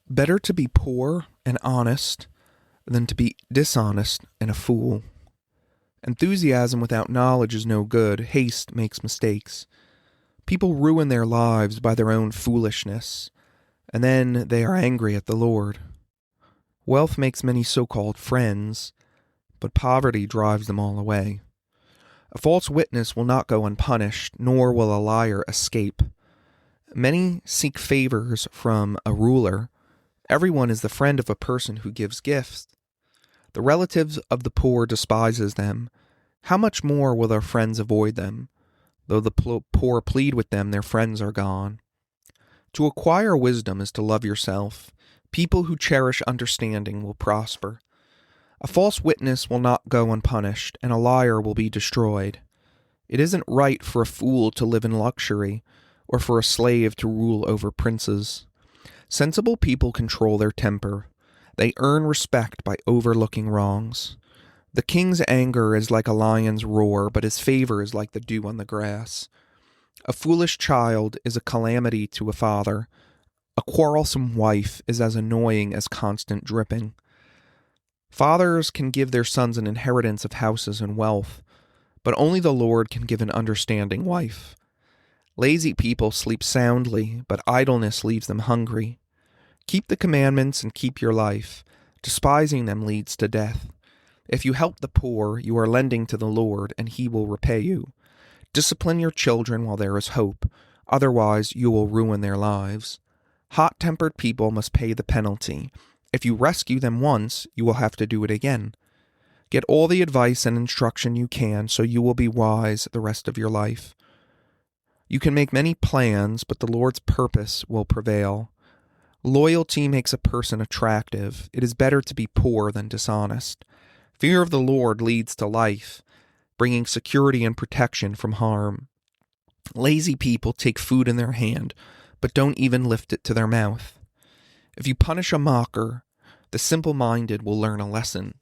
Better to be poor and honest than to be dishonest and a fool. Enthusiasm without knowledge is no good. Haste makes mistakes. People ruin their lives by their own foolishness, and then they are angry at the Lord. Wealth makes many so-called friends, but poverty drives them all away. A false witness will not go unpunished, nor will a liar escape. Many seek favors from a ruler. Everyone is the friend of a person who gives gifts. The relatives of the poor despises them. How much more will their friends avoid them? Though the poor plead with them, their friends are gone. To acquire wisdom is to love yourself. People who cherish understanding will prosper. A false witness will not go unpunished, and a liar will be destroyed. It isn't right for a fool to live in luxury, or for a slave to rule over princes. Sensible people control their temper. They earn respect by overlooking wrongs. The king's anger is like a lion's roar, but his favor is like the dew on the grass. A foolish child is a calamity to a father. A quarrelsome wife is as annoying as constant dripping. Fathers can give their sons an inheritance of houses and wealth, but only the Lord can give an understanding wife. Lazy people sleep soundly, but idleness leaves them hungry. Keep the commandments and keep your life. Despising them leads to death. If you help the poor, you are lending to the Lord, and he will repay you. Discipline your children while there is hope. Otherwise, you will ruin their lives. Hot-tempered people must pay the penalty. If you rescue them once, you will have to do it again. Get all the advice and instruction you can, so you will be wise the rest of your life. You can make many plans, but the Lord's purpose will prevail. Loyalty makes a person attractive. It is better to be poor than dishonest. Fear of the Lord leads to life, bringing security and protection from harm. Lazy people take food in their hand, but don't even lift it to their mouth. If you punish a mocker, the simple-minded will learn a lesson.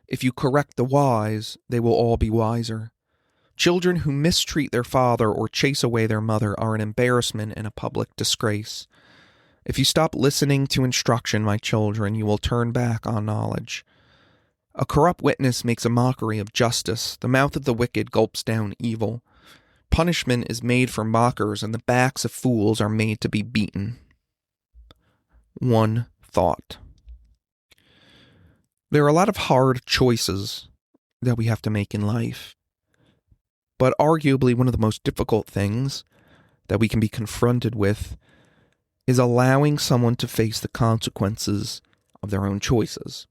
If you correct the wise, they will all be wiser. Children who mistreat their father or chase away their mother are an embarrassment and a public disgrace. If you stop listening to instruction, my children, you will turn back on knowledge. A corrupt witness makes a mockery of justice. The mouth of the wicked gulps down evil. Punishment is made for mockers, and the backs of fools are made to be beaten. One thought. There are a lot of hard choices that we have to make in life. But arguably one of the most difficult things that we can be confronted with is allowing someone to face the consequences of their own choices.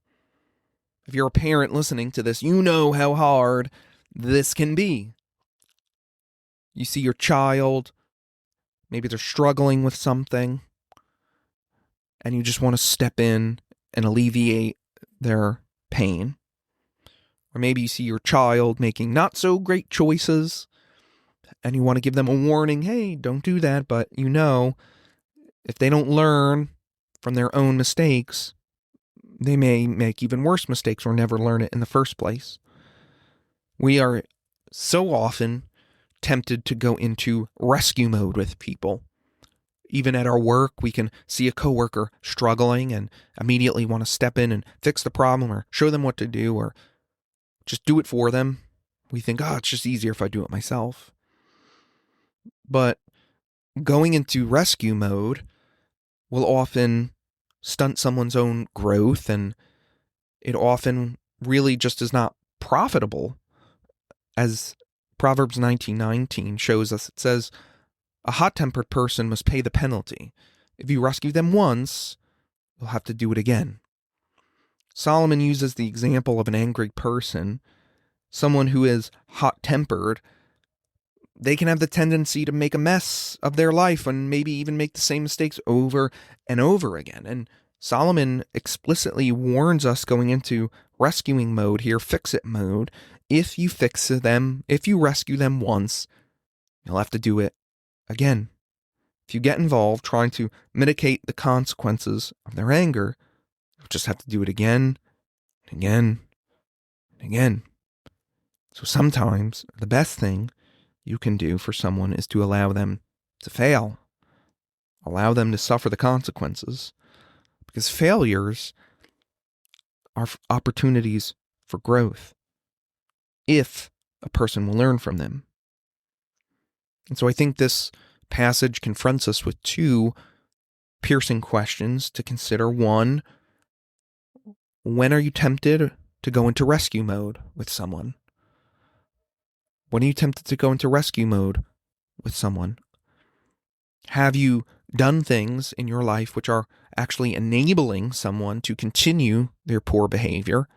If you're a parent listening to this, you know how hard this can be. You see your child, maybe they're struggling with something, and you just want to step in and alleviate their pain. Or maybe you see your child making not so great choices, and you want to give them a warning, hey, don't do that, but you know, if they don't learn from their own mistakes, they may make even worse mistakes or never learn it in the first place. We are so often tempted to go into rescue mode with people. Even at our work, we can see a coworker struggling and immediately want to step in and fix the problem or show them what to do or just do it for them. We think, it's just easier if I do it myself. But going into rescue mode will often stunt someone's own growth, and it often really just is not profitable. As Proverbs 19:19 shows us, it says, a hot-tempered person must pay the penalty. If you rescue them once, you'll have to do it again. Solomon uses the example of an angry person, someone who is hot-tempered. They can have the tendency to make a mess of their life and maybe even make the same mistakes over and over again. And Solomon explicitly warns us going into rescuing mode here, fix-it mode. If you rescue them once, you'll have to do it again. If you get involved trying to mitigate the consequences of their anger, you'll just have to do it again and again and again. So sometimes the best thing you can do for someone is to allow them to fail. Allow them to suffer the consequences. because failures are opportunities for growth if a person will learn from them. And so I think this passage confronts us with two piercing questions to consider. One, when are you tempted to go into rescue mode with someone? When are you tempted to go into rescue mode with someone? Have you done things in your life which are actually enabling someone to continue their poor behavior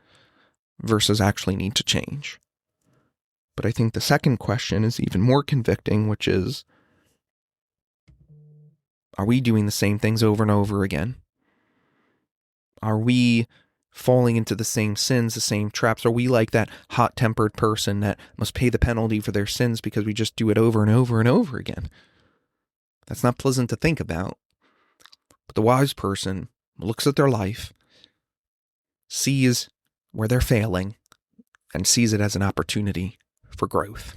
versus actually need to change? But I think the second question is even more convicting, which is, are we doing the same things over and over again? Are we falling into the same sins, the same traps? Are we like that hot-tempered person that must pay the penalty for their sins because we just do it over and over and over again? That's not pleasant to think about. But the wise person looks at their life, sees where they're failing, and sees it as an opportunity for growth.